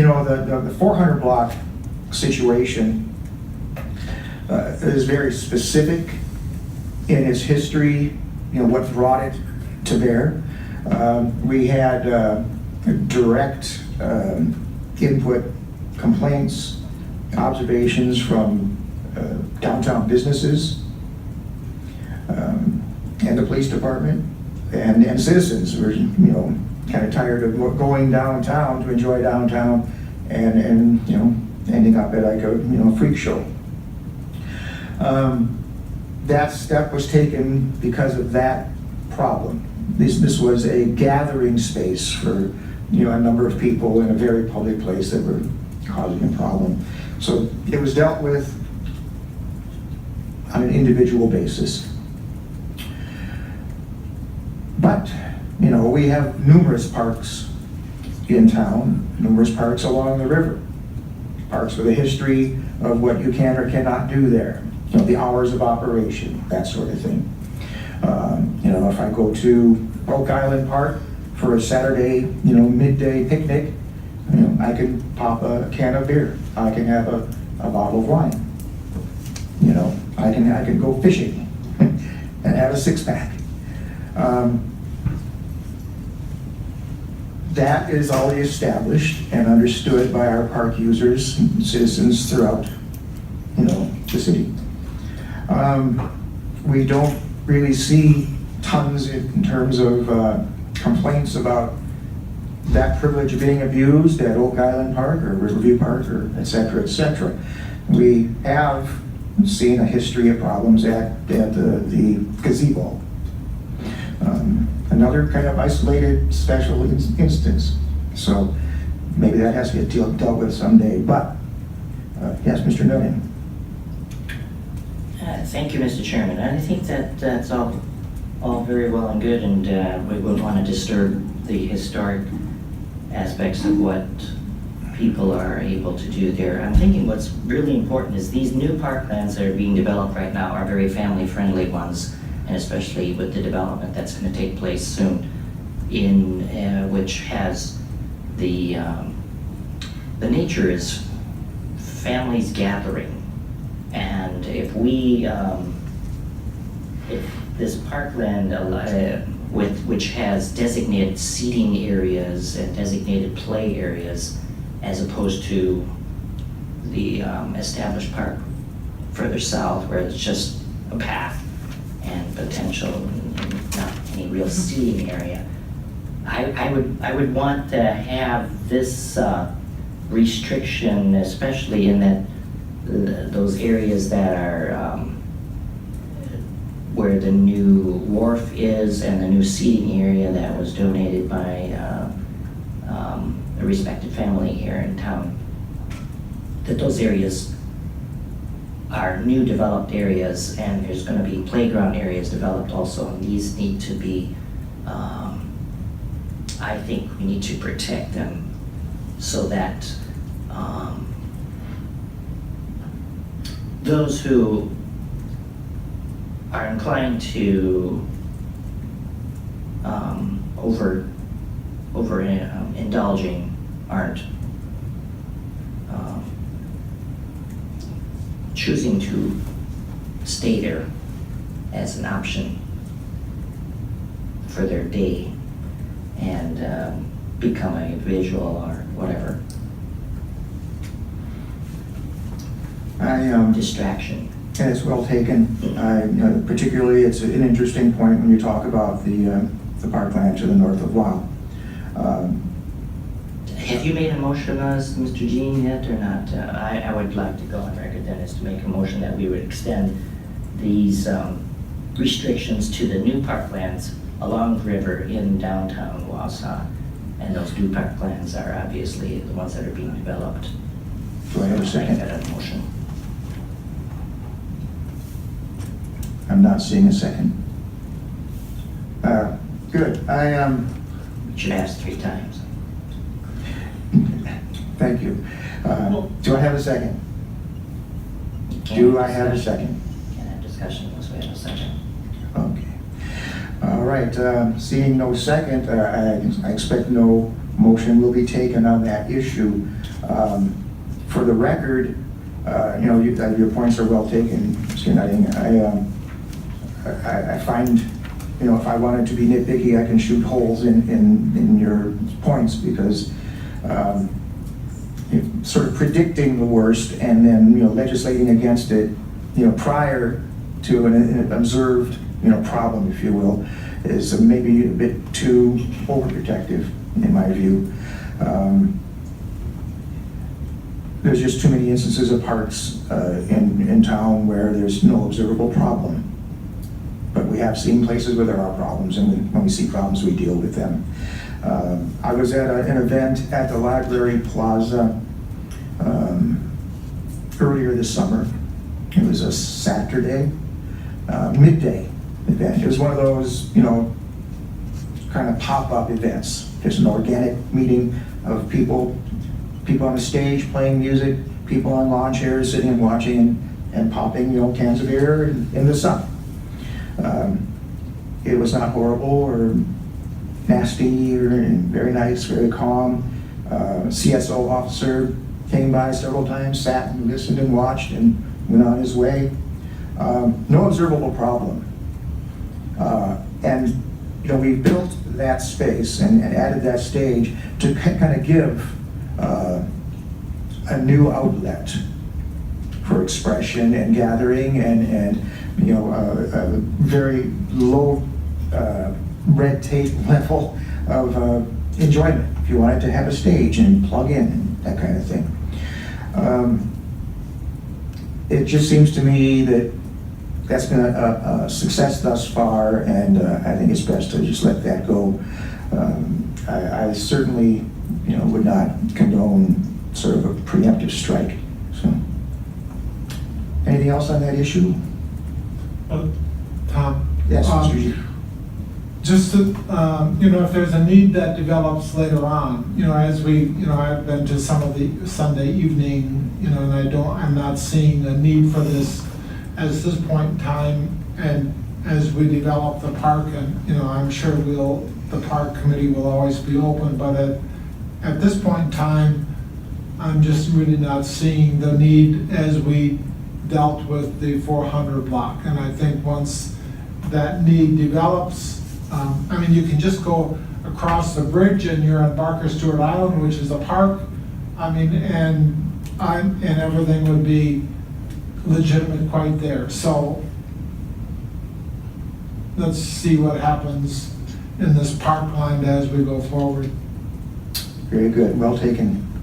know, the 400 block situation is very specific in its history, you know, what brought it to bear. We had direct input, complaints, observations from downtown businesses and the police department and citizens who were, you know, kind of tired of going downtown to enjoy downtown and you know, ending up at like a, you know, freak show. That step was taken because of that problem. This was a gathering space for, you know, a number of people in a very public place that were causing a problem. So it was dealt with on an individual basis. But, you know, we have numerous parks in town, numerous parks along the river, parks with a history of what you can or cannot do there, you know, the hours of operation, that sort of thing. You know, if I go to Oak Island Park for a Saturday, you know, midday picnic, you know, I can pop a can of beer. I can have a bottle of wine. You know, I can go fishing and have a six-pack. That is already established and understood by our park users and citizens throughout, you know, the city. We don't really see tons in terms of complaints about that privilege being abused at Oak Island Park or Riverview Park or et cetera, et cetera. We have seen a history of problems at the gazebo. Another kind of isolated special instance. So maybe that has to get dealt with someday. But yes, Mr. Millian. Thank you, Mr. Chairman. I think that that's all very well and good, and we wouldn't want to disturb the historic aspects of what people are able to do there. I'm thinking what's really important is these new parklands that are being developed right now are very family-friendly ones, and especially with the development that's going to take place soon, in which has the nature is families gathering. And if this parkland which has designated seating areas and designated play areas, as opposed to the established park further south where it's just a path and potential and not any real seating area, I would want to have this restriction, especially in that those areas that are where the new wharf is and the new seating area that was donated by a respected family here in town, that those areas are new developed areas, and there's going to be playground areas developed also, and these need to be, I think we need to protect them so that those who are inclined to indulging aren't choosing to stay there as an option for their day and become a visual or whatever distraction. And it's well taken. Particularly, it's an interesting point when you talk about the parkland to the north of Wausau. Have you made a motion, Mr. Jean, yet or not? I would like to go on record then as to make a motion that we would extend these restrictions to the new parklands along the river in downtown Wausau. And those new parklands are obviously the ones that are being developed. Do I have a second? Make that a motion. I'm not seeing a second. Good. You should ask 3 times. Thank you. Do I have a second? Do I have a second? Can't have discussion unless we have a second. Okay. All right. Seeing no second, I expect no motion will be taken on that issue. For the record, your points are well taken, Mr. Nutting. I find, if I wanted to be nitpicky, I can shoot holes in your points, because you're sort of predicting the worst and then, legislating against it, prior to an observed, problem, if you will, is maybe a bit too overprotective, in my view. There's just too many instances of parks in town where there's no observable problem. But we have seen places where there are problems, and when we see problems, we deal with them. I was at an event at the Library Plaza earlier this summer. It was a Saturday, midday event. It was one of those, kind of pop-up events. Just an organic meeting of people on the stage playing music, people on lawn chairs sitting and watching and popping, cans of beer in the sun. It was not horrible or nasty, or very nice, very calm. CSO officer came by several times, sat and listened and watched and went on his way. No observable problem. And we built that space and added that stage to kind of give a new outlet for expression and gathering, and a very low red tape level of enjoyment. If you wanted to have a stage and plug in and that kind of thing. It just seems to me that that's been a success thus far, and I think it's best to just let that go. I certainly, would not condone sort of a preemptive strike. So, anything else on that issue? Tom? Yes, Mr. G. Just to, if there's a need that develops later on, as we, I've been to some of the Sunday evening, and I'm not seeing a need for this at this point in time, and as we develop the park, and, I'm sure the park committee will always be open, but at this point in time, I'm just really not seeing the need as we dealt with the 400 block. And I think once that need develops, you can just go across the bridge and you're on Barker Stewart Island, which is a park. And everything would be legitimate quite there. So let's see what happens in this parkland as we go forward. Very good, well taken.